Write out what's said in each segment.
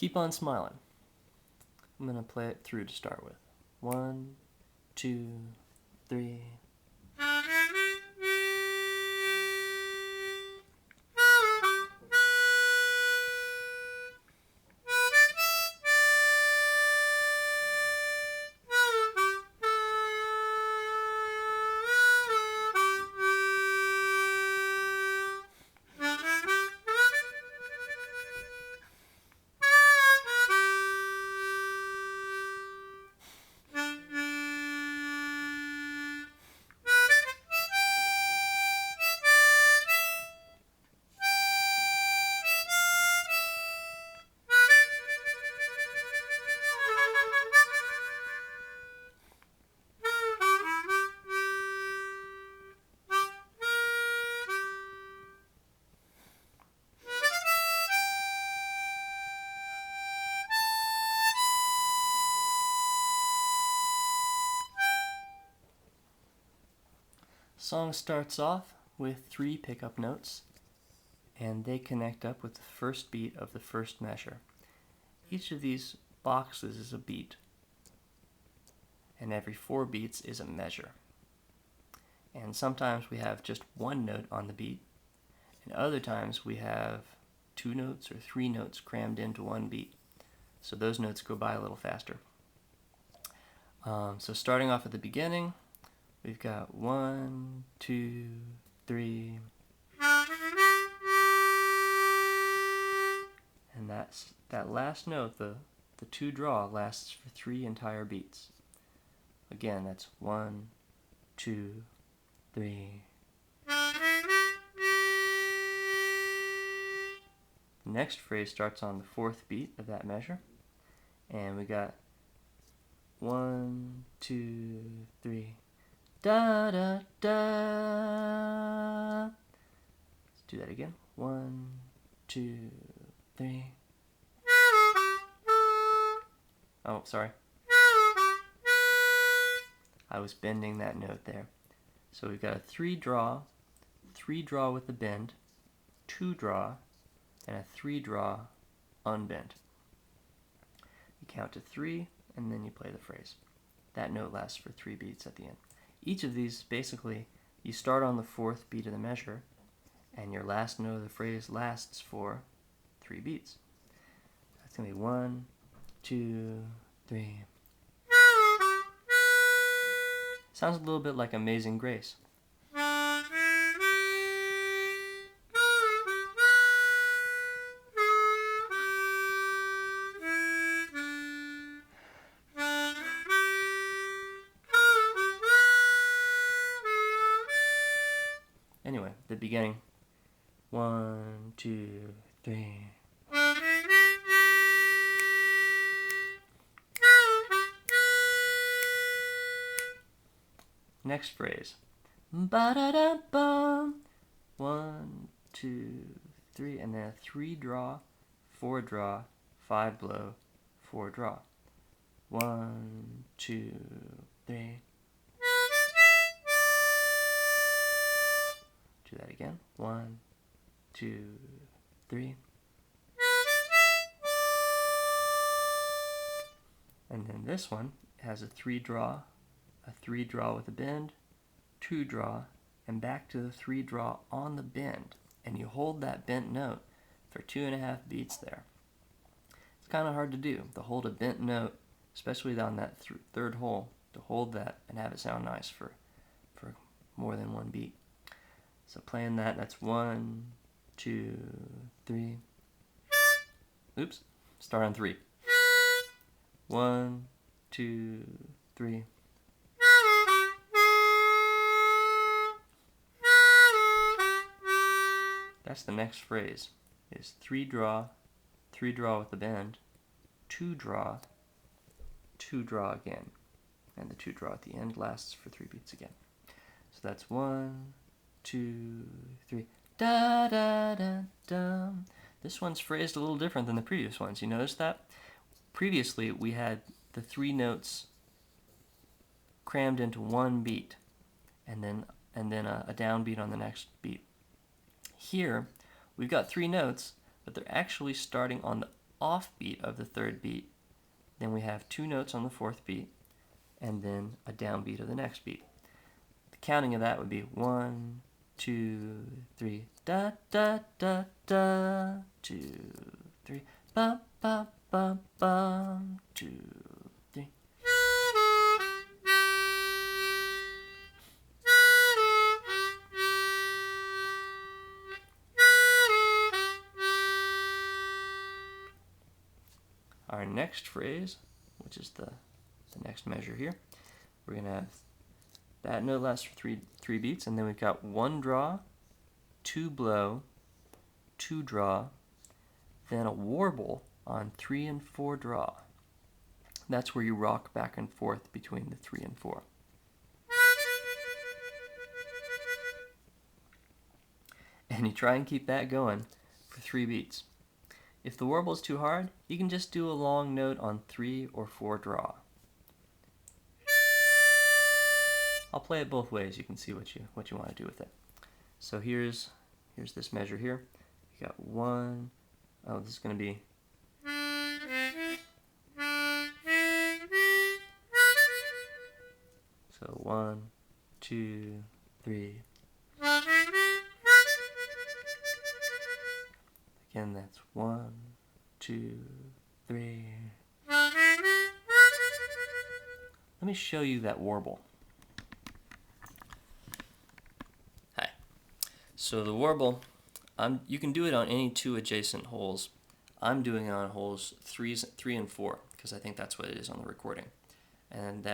Keep on smiling. I'm going to play it through to start with. 1, 2, 3. Song starts off with 3 pickup notes, and they connect up with the first beat of the first measure. Each of these boxes is a beat, and every 4 beats is a measure. And sometimes we have just 1 note on the beat, and other times we have 2 notes or 3 notes crammed into 1 beat. So those notes go by a little faster. So starting off at the beginning, we've got 1, 2, 3, and that last note, the 2 draw, lasts for 3 entire beats. Again, that's 1, 2, 3. The next phrase starts on the 4th beat of that measure, and we got 1, 2, 3. Da da da. Let's do that again. 1, 2, 3. Oh, sorry. I was bending that note there. So we've got a 3 draw with the bend, 2 draw, and a 3 draw unbent. You count to 3, and then you play the phrase. That note lasts for 3 beats at the end. Each of these, basically, you start on the 4th beat of the measure, and your last note of the phrase lasts for 3 beats. That's going to be 1, 2, 3. Sounds a little bit like Amazing Grace. Anyway, the beginning. 1, 2, 3. Next phrase. Ba-da-da-bum. 1, 2, 3, and then a 3 draw, 4 draw, 5 blow, 4 draw. 1, 2, 3. Do that again. 1, 2, 3. And then this one has a 3 draw with a bend, 2 draw, and back to the 3 draw on the bend. And you hold that bent note for 2.5 beats there. It's kind of hard to do, to hold a bent note, especially on that 3rd hole, to hold that and have it sound nice for more than 1 beat. So playing that's 1, 2, 3. Oops, start on 3. 1, 2, 3. That's the next phrase, is 3 draw with the bend, 2 draw, 2 draw again. And the 2 draw at the end lasts for 3 beats again. So that's 1, 2, 3. Da da da da. This one's phrased a little different than the previous ones. You notice that? Previously, we had the 3 notes crammed into 1 beat, and then a downbeat on the next beat. Here, we've got 3 notes, but they're actually starting on the offbeat of the third beat, then we have 2 notes on the fourth beat, and then a downbeat of the next beat. The counting of that would be 1, 2, 3, da da da da, 2, 3, ba ba ba ba, 2, 3. Our next phrase, which is the next measure here, we're going to have that note lasts for three beats, and then we've got 1 draw, 2 blow, 2 draw, then a warble on 3 and 4 draw. That's where you rock back and forth between the 3 and 4. And you try and keep that going for 3 beats. If the warble is too hard, you can just do a long note on 3 or 4 draw. I'll play it both ways. You can see what you want to do with it. So here's this measure here. You got 1. Oh, this is going to be. So 1, 2, 3. Again, that's 1, 2, 3. Let me show you that warble. Hi. So the warble, you can do it on any 2 adjacent holes. I'm doing it on holes 3 and 4 because I think that's what it is on the recording. And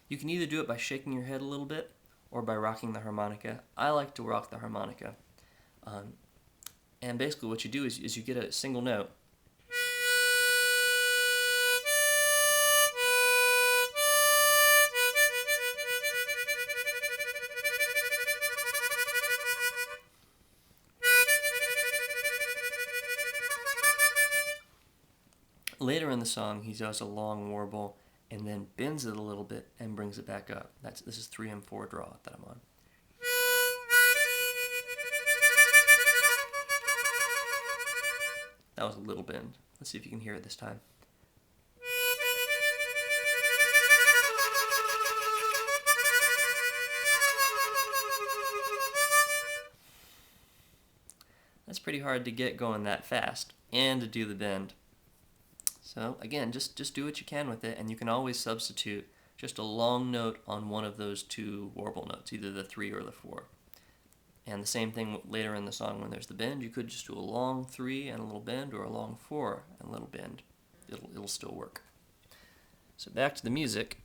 you can either do it by shaking your head a little bit or by rocking the harmonica. I like to rock the harmonica. And basically what you do is you get a single note. Later in the song, he does a long warble and then bends it a little bit and brings it back up. This is 3 and 4 draw that I'm on. That was a little bend. Let's see if you can hear it this time. That's pretty hard to get going that fast and to do the bend. So again, just do what you can with it, and you can always substitute just a long note on one of those 2 warble notes, either the 3 or the 4. And the same thing later in the song when there's the bend. You could just do a long 3 and a little bend, or a long 4 and a little bend. It'll still work. So back to the music.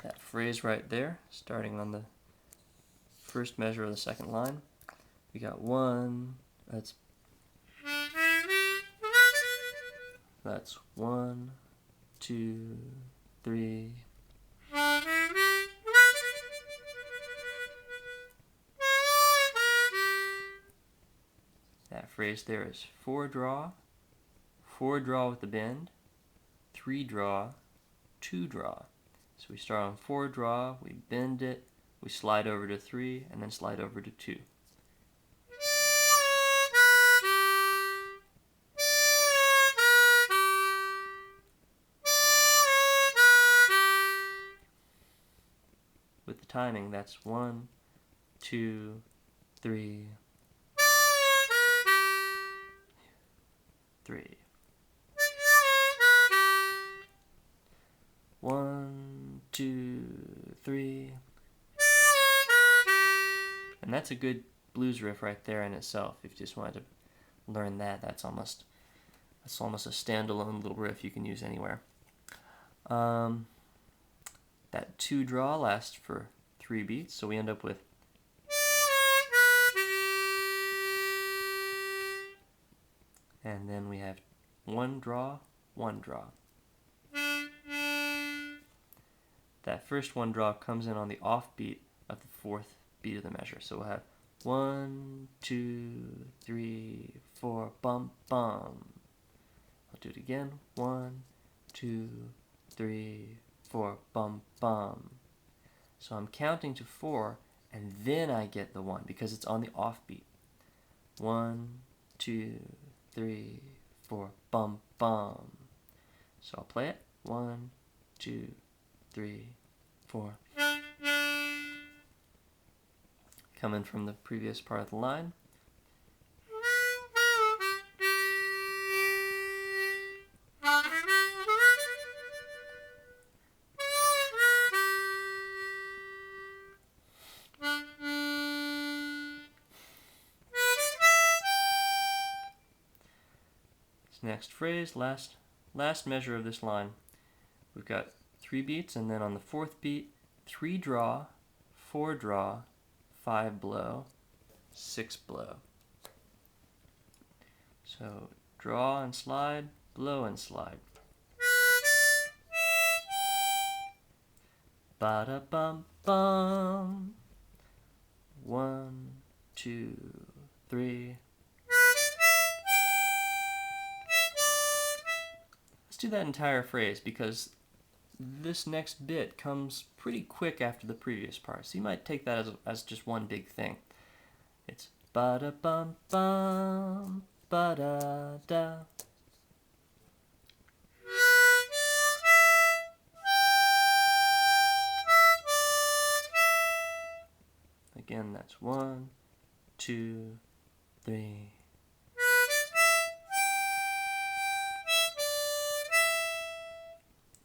That phrase right there, starting on the first measure of the second line. We got 1, that's 1, 2, 3. That phrase there is 4 draw with the bend, 3 draw, 2 draw. So we start on 4 draw, we bend it, we slide over to 3, and then slide over to 2. With the timing, that's 1, 2, 3, 3. 1, 2, 3. And that's a good blues riff right there in itself. If you just wanted to learn that, that's almost a standalone little riff you can use anywhere. That 2 draw lasts for 3 beats, so we end up with and then we have 1 draw, 1 draw. That first 1 draw comes in on the off beat of the 4th beat of the measure. So we'll have 1, 2, 3, 4, bum, bum. I'll do it again. 1, 2, 3, 4, bum, bum. So I'm counting to 4 and then I get the 1 because it's on the offbeat. 1, 2, 3, 4, bum, bum. So I'll play it. 1, 2, 3, 4. Coming from the previous part of the line. Next phrase, last measure of this line. We've got 3 beats, and then on the 4th beat, 3 draw, 4 draw, 5 blow, 6 blow. So draw and slide, blow and slide. Ba-da-bum bum. 1, 2, 3. Let's do that entire phrase because this next bit comes pretty quick after the previous part. So you might take that as just one big thing. It's ba-da-bum bum, ba-da-da. Again, that's 1, 2, 3.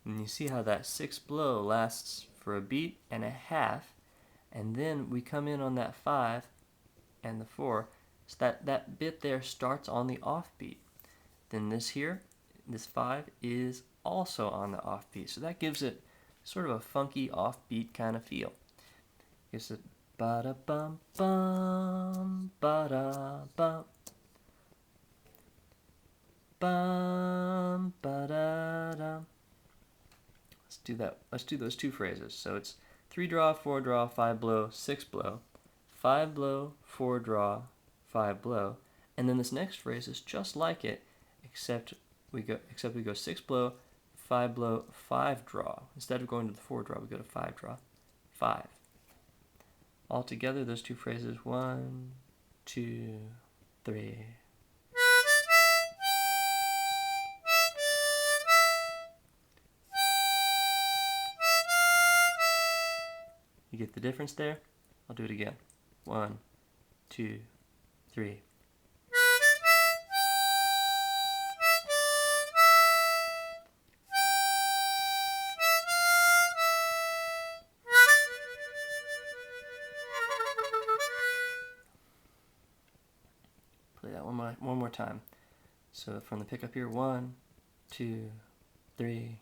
And you see how that 6 blow lasts for a beat and a half, and then we come in on that 5 and the 4. So that bit there starts on the offbeat. Then this 5 is also on the offbeat. So that gives it sort of a funky offbeat kind of feel. Gives it ba-da-bum bum, ba-da-bum, bum, ba-da-dum. Let's do those 2 phrases. So it's 3 draw, 4 draw, 5 blow, 6 blow, 5 blow, 4 draw, 5 blow, and then this next phrase is just like it, except we go 6 blow, 5 blow, 5 draw. Instead of going to the 4 draw, we go to 5 draw, 5. Altogether, those 2 phrases, 1, 2, 3. You get the difference there? I'll do it again. 1, 2, 3. Play that one more time. So from the pickup here, 1, 2, 3.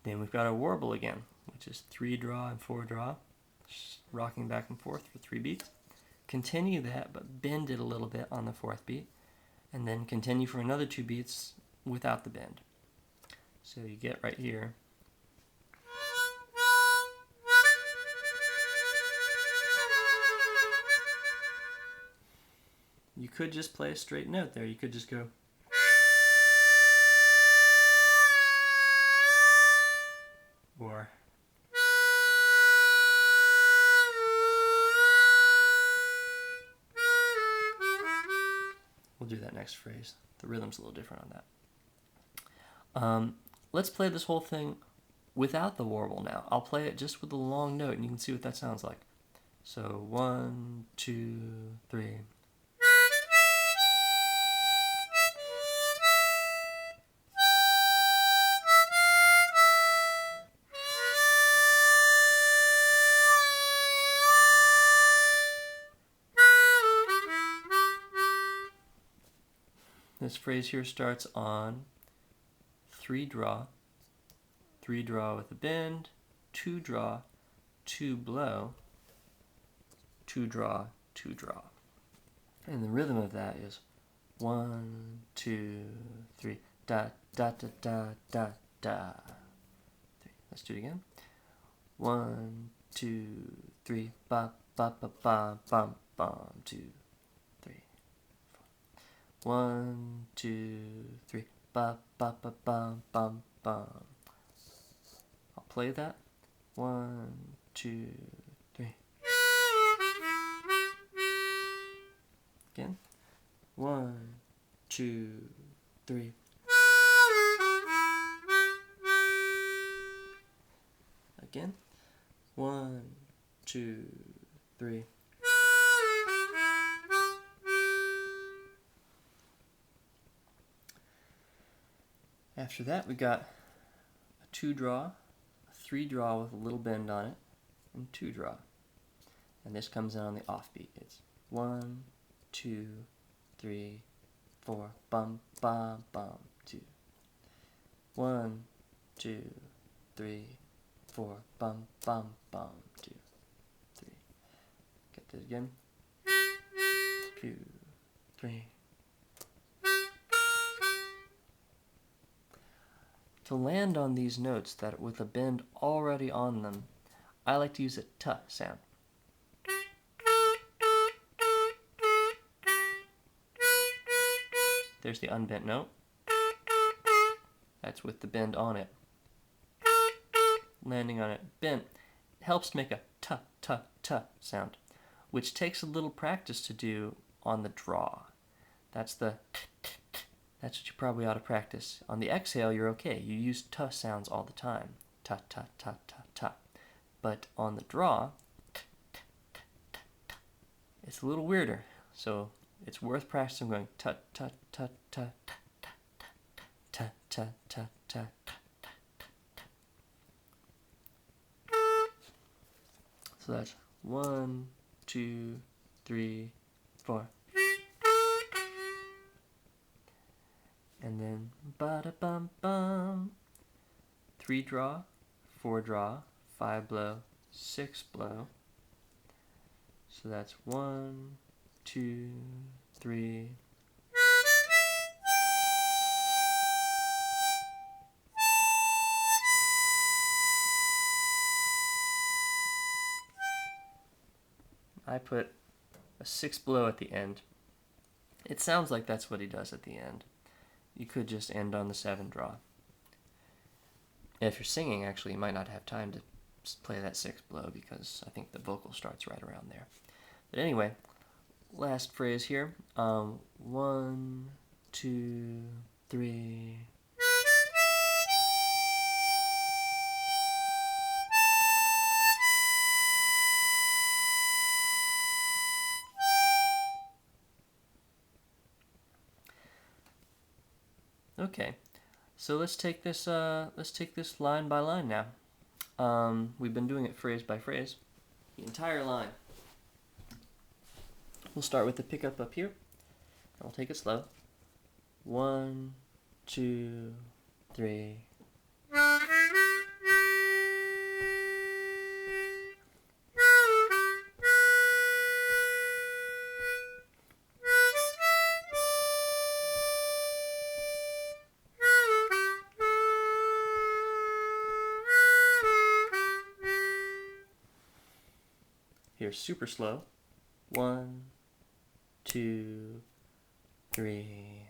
Then we've got a warble again, which is 3 draw and 4 draw, just rocking back and forth for 3 beats. Continue that, but bend it a little bit on the 4th beat, and then continue for another 2 beats without the bend. So you get right here. You could just play a straight note there. You could just go. Or we'll do that next phrase. The rhythm's a little different on that. Let's play this whole thing without the warble now. I'll play it just with the long note, and you can see what that sounds like. So 1, 2, 3. This phrase here starts on 3 draw, 3 draw with a bend, 2 draw, 2 blow, 2 draw, 2 draw. And the rhythm of that is 1, 2, 3, da da da da da da. 3. Let's do it again. 1, 2, 3, ba ba ba ba bum bum 2, 3, 4. 1, 2, 3. Ba ba ba bum bum bum. I'll play that. 1, 2, 3. Again. 1, 2, 3. Again. 1, 2, 3. After that, we got a 2 draw, a 3 draw with a little bend on it, and 2 draw. And this comes in on the offbeat. It's 1, 2, 3, 4, bum, bum, bum, 2. 1, 2, 3, 4, bum, bum, bum, 2, 3. Get that again. 2, 3. To land on these notes that with a bend already on them, I like to use a t sound. There's the unbent note. That's with the bend on it. Landing on it bent helps make a t t t sound, which takes a little practice to do on the draw. That's what you probably ought to practice. On the exhale, you're okay. You use t sounds all the time. T t t t t. But on the draw, it's a little weirder. So it's worth practicing going t t t t t t t t. So that's 1, 2, 3, 4. And then ba da bum bum. 3 draw, 4 draw, 5 blow, 6 blow. So that's 1, 2, 3. I put a 6 blow at the end. It sounds like that's what he does at the end. You could just end on the 7 draw. If you're singing, actually, you might not have time to play that 6 blow because I think the vocal starts right around there. But anyway, last phrase here. 1, 2, 3. Okay, so let's take this line by line now. We've been doing it phrase by phrase, the entire line. We'll start with the pickup up here. I'll take it slow. 1, 2, 3. Here's super slow. 1, 2, 3.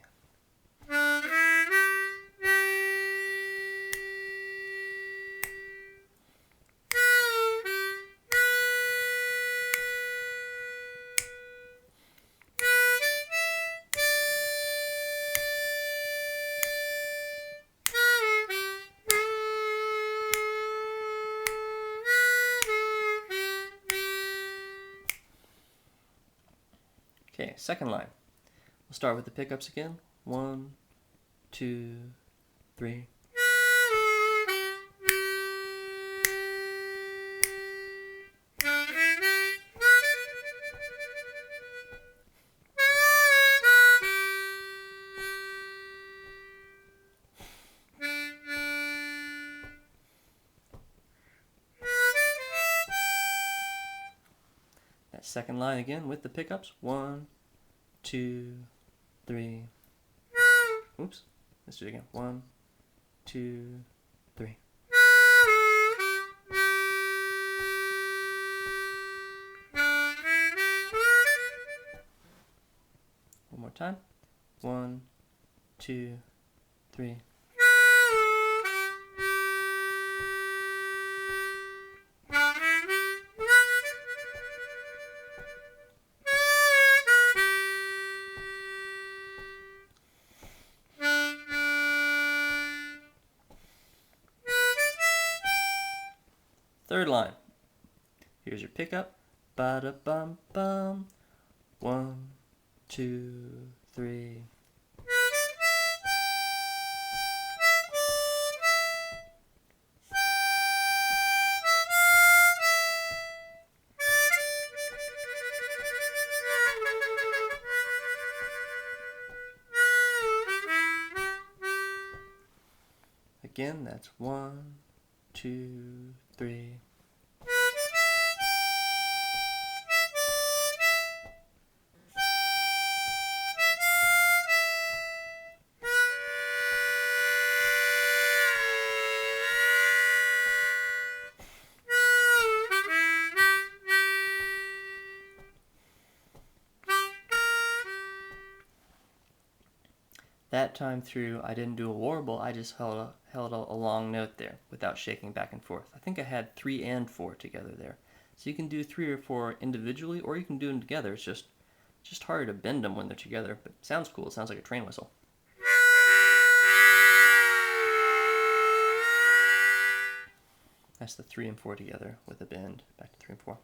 Okay, second line. We'll start with the pickups again. 1, 2, 3. That second line again with the pickups. 1, 2, 3. Oops. Let's do it again. 1, 2, 3. One more time. 1, 2, 3. Third line. Here's your pickup. Ba-da-bum-bum. 1, 2, 3. Again, that's 1, 2, 3. That time through, I didn't do a warble, I just held a long note there without shaking back and forth. I think I had 3 and 4 together there. So you can do 3 or 4 individually, or you can do them together. It's just harder to bend them when they're together, but it sounds cool. It sounds like a train whistle. That's the 3 and 4 together with a bend, back to 3 and 4.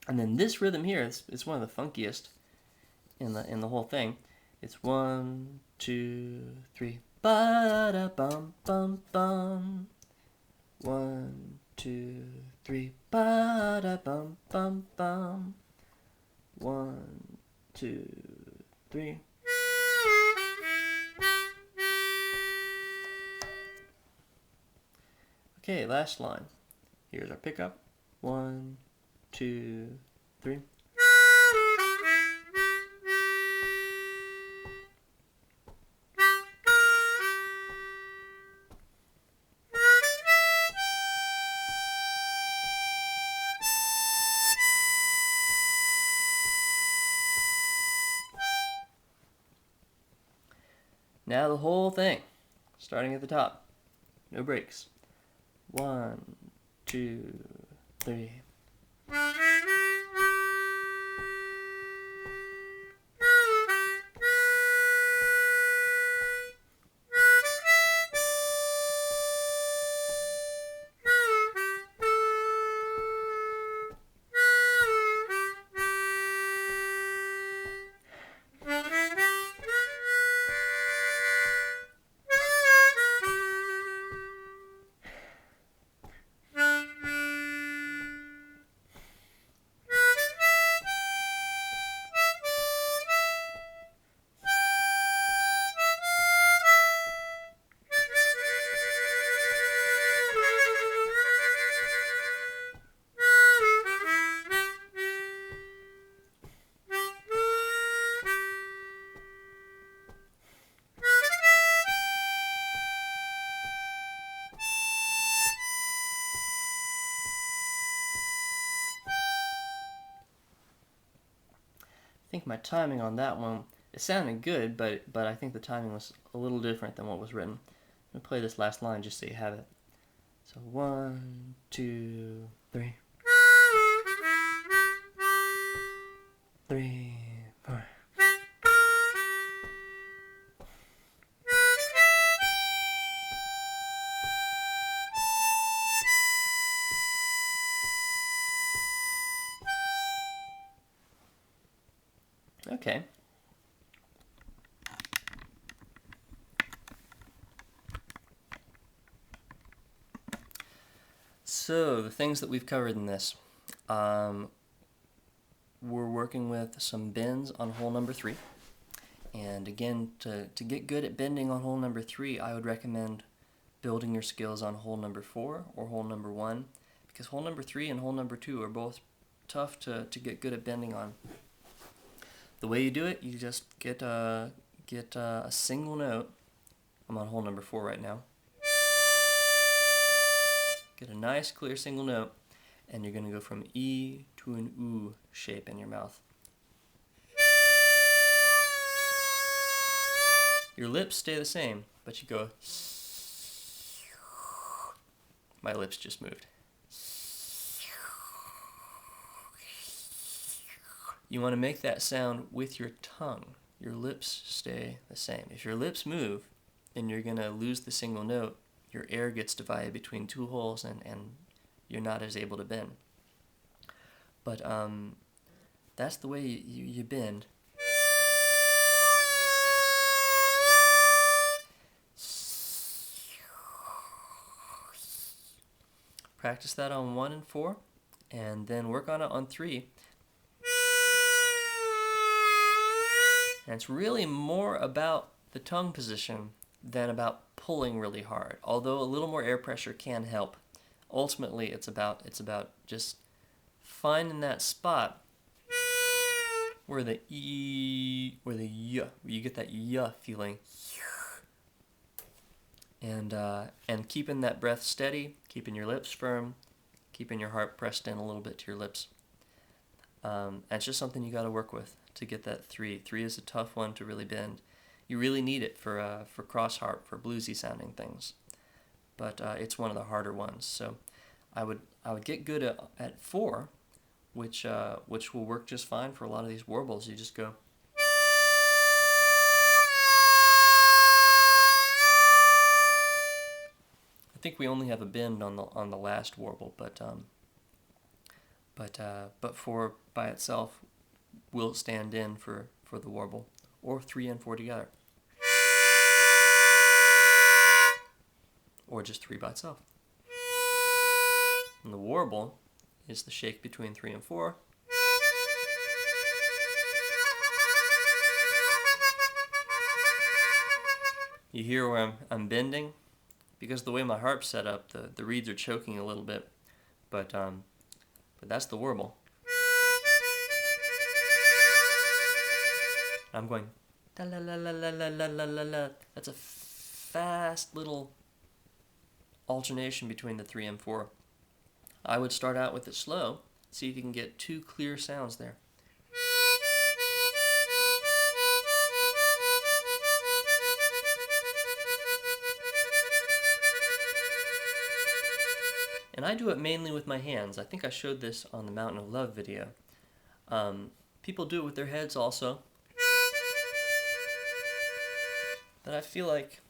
And then this rhythm here is one of the funkiest in the whole thing. It's 1, 2, 3. Ba-da-bum-bum-bum. 1, 2, 3. Ba-da-bum-bum-bum. 1, 2, 3. Okay, last line. Here's our pickup. 1, 2, 3. Now the whole thing, starting at the top, no breaks. 1, 2, 3. I think my timing on that one, it sounded good, but I think the timing was a little different than what was written. I'm going to play this last line just so you have it. So 1, 2, 3. 3, 4. Okay. So, the things that we've covered in this. We're working with some bends on hole number 3. And again, to get good at bending on hole number 3, I would recommend building your skills on hole number 4 or hole number 1, because hole number 3 and hole number 2 are both tough to get good at bending on. The way you do it, you just get a single note. I'm on hole number 4 right now. Get a nice clear single note, and you're going to go from E to an U shape in your mouth. Your lips stay the same, but you go. My lips just moved. You want to make that sound with your tongue. Your lips stay the same. If your lips move, then you're going to lose the single note. Your air gets divided between two holes, and you're not as able to bend. But that's the way you bend. Practice that on 1 and 4, and then work on it on 3. And it's really more about the tongue position than about pulling really hard. Although a little more air pressure can help. Ultimately, it's about just finding that spot where the y, where you get that y feeling, and keeping that breath steady, keeping your lips firm, keeping your heart pressed in a little bit to your lips. It's just something you got to work with to get that 3. 3 is a tough one to really bend. You really need it for cross harp, for bluesy sounding things, but it's one of the harder ones. So I would get good at 4, which will work just fine for a lot of these warbles. You just go. I think we only have a bend on the last warble, but 4 by itself will stand in for the warble, or 3 and 4 together, or just 3 by itself. And the warble is the shake between 3 and 4. You hear where I'm bending? Because the way my harp's set up, the reeds are choking a little bit, but that's the warble. I'm going da la la la la la la la la la. That's a fast little alternation between the 3 and 4. I would start out with it slow, see if you can get 2 clear sounds there. And I do it mainly with my hands. I think I showed this on the Mountain of Love video. People do it with their heads also. But I feel like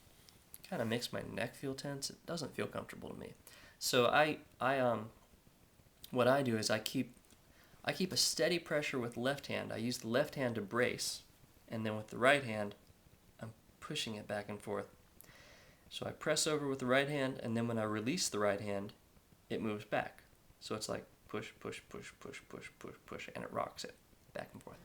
it kind of makes my neck feel tense. It doesn't feel comfortable to me. So what I do is I keep a steady pressure with the left hand. I use the left hand to brace, and then with the right hand, I'm pushing it back and forth. So I press over with the right hand, and then when I release the right hand, it moves back. So it's like push, push, push, push, push, push, push, and it rocks it back and forth.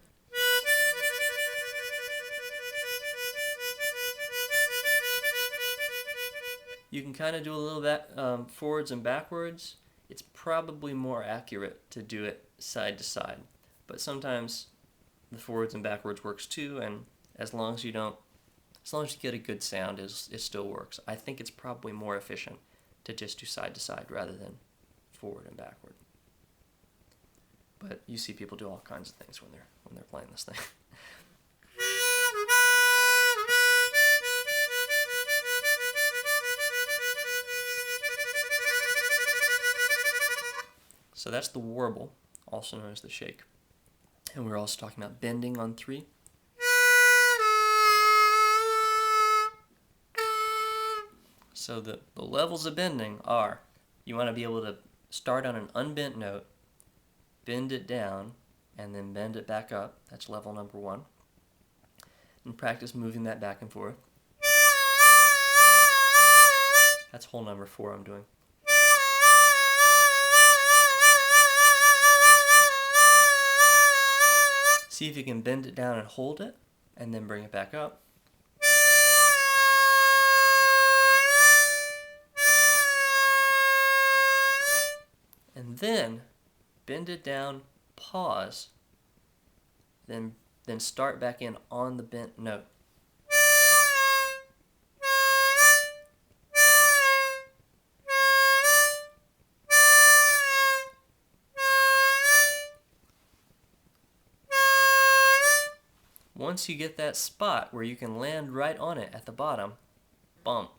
You can kind of do a little of that forwards and backwards. It's probably more accurate to do it side to side, but sometimes the forwards and backwards works too, and as long as you get a good sound, it still works. I think it's probably more efficient to just do side to side rather than forward and backward. But you see people do all kinds of things when they're playing this thing. So that's the warble, also known as the shake. And we're also talking about bending on 3. So the levels of bending are, you want to be able to start on an unbent note, bend it down, and then bend it back up. That's level number 1. And practice moving that back and forth. That's hole number 4 I'm doing. See if you can bend it down and hold it, and then bring it back up. And then bend it down, pause, then start back in on the bent note. once you get that spot where you can land right on it at the bottom, bump,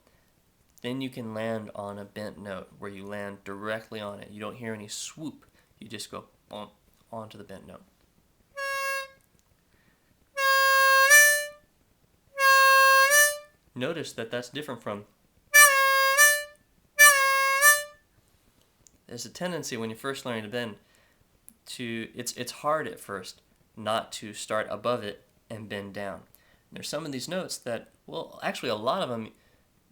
then you can land on a bent note where you land directly on it. You don't hear any swoop. You just go bump onto the bent note. Notice that that's different from... There's a tendency when you're first learning to bend it's hard at first not to start above it and bend down. There's some of these notes that, well, actually a lot of them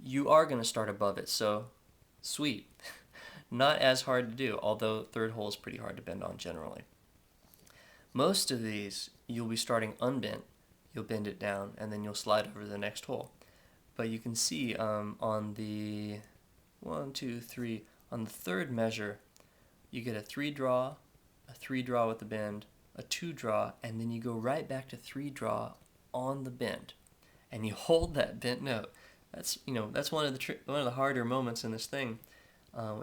you are going to start above it, so sweet. Not as hard to do, although third hole is pretty hard to bend on generally. Most of these you'll be starting unbent, you'll bend it down, and then you'll slide over to the next hole. But you can see on the 1, 2, 3, on the third measure, you get a 3 draw, a 3 draw with the bend, a 2 draw, and then you go right back to 3 draw on the bend, and you hold that bent note. That's one of the harder moments in this thing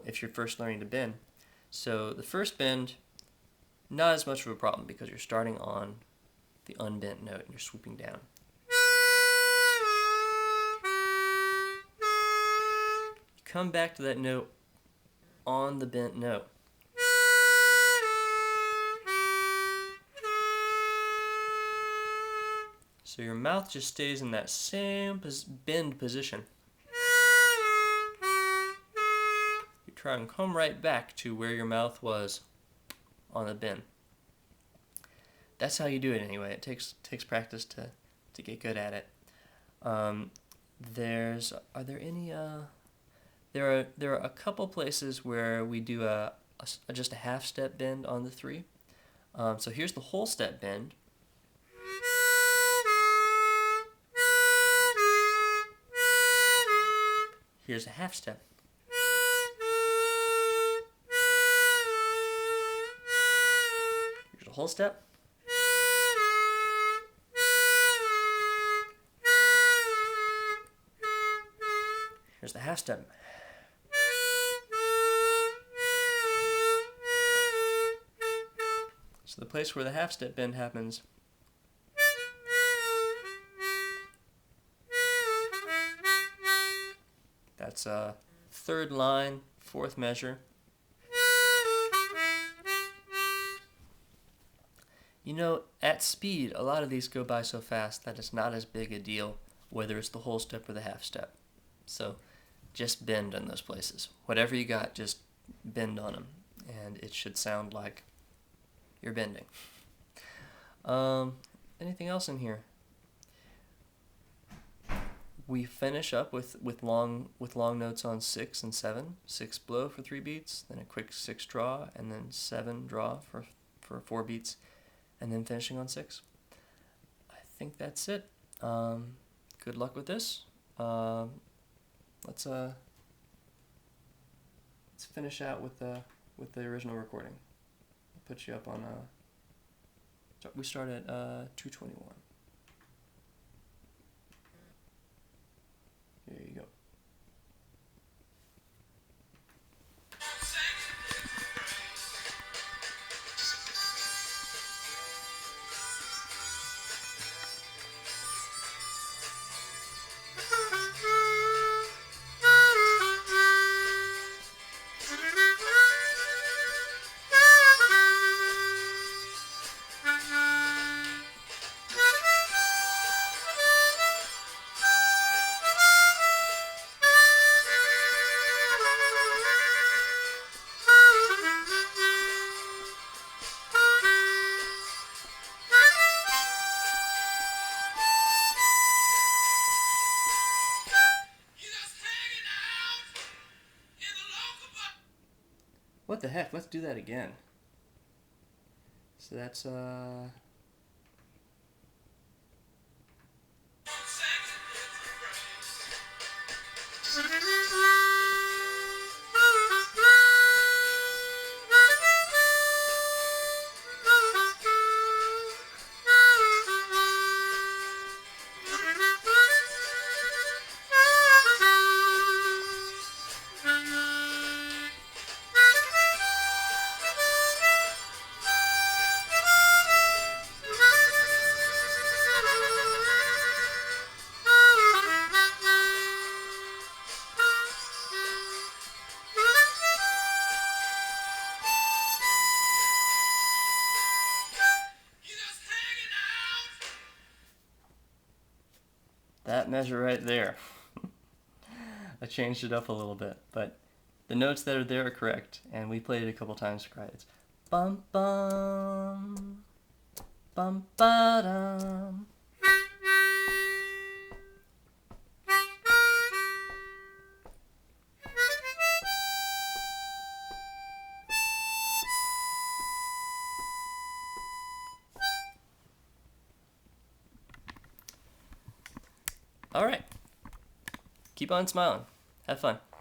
if you're first learning to bend. So the first bend, not as much of a problem because you're starting on the unbent note and you're swooping down. You come back to that note on the bent note. So your mouth just stays in that same bend position. You try and come right back to where your mouth was on the bend. That's how you do it anyway. It takes practice to get good at it. There are a couple places where we do just a half step bend on the 3. So here's the whole step bend. Here's a half step. Here's a whole step. Here's the half step. So the place where the half step bend happens, that's third line, fourth measure. At speed, a lot of these go by so fast that it's not as big a deal whether it's the whole step or the half step. So just bend in those places. Whatever you got, just bend on them, and it should sound like you're bending. Anything else in here? We finish up with long notes on 6 and 7. 6 blow for 3 beats, then a quick 6 draw, and then 7 draw for 4 beats, and then finishing on 6. I think that's it. Good luck with this. Let's finish out with the original recording. I'll put you up on we start at 2:21. Here you go. What the heck? Let's do that again. So that's That measure right there. I changed it up a little bit, but the notes that are there are correct, and we played it a couple times to cry. It's bum bum bum ba dum. All right. Keep on smiling. Have fun.